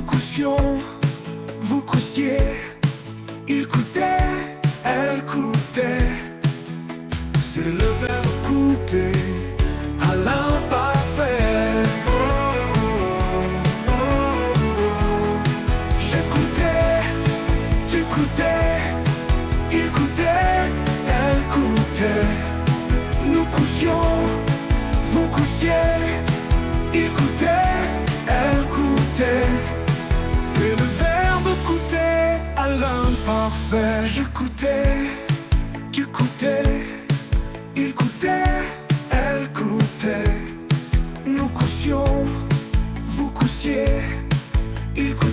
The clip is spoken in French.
coussions, vous coussiez. Il coûtait, elle coûtait. C'est le verbe coûter à l'imparfait. J'écoutais, tu coûtais. Il coûtait, elle coûtait. Nous coussions, vous coussiez. Il coûtait, elle coûtait. C'est le verbe coûter à l'imparfait. Je coûtais, tu coûtais. Il coûtait, elle coûtait. Nous coussions, vous coussiez. Il coûtait.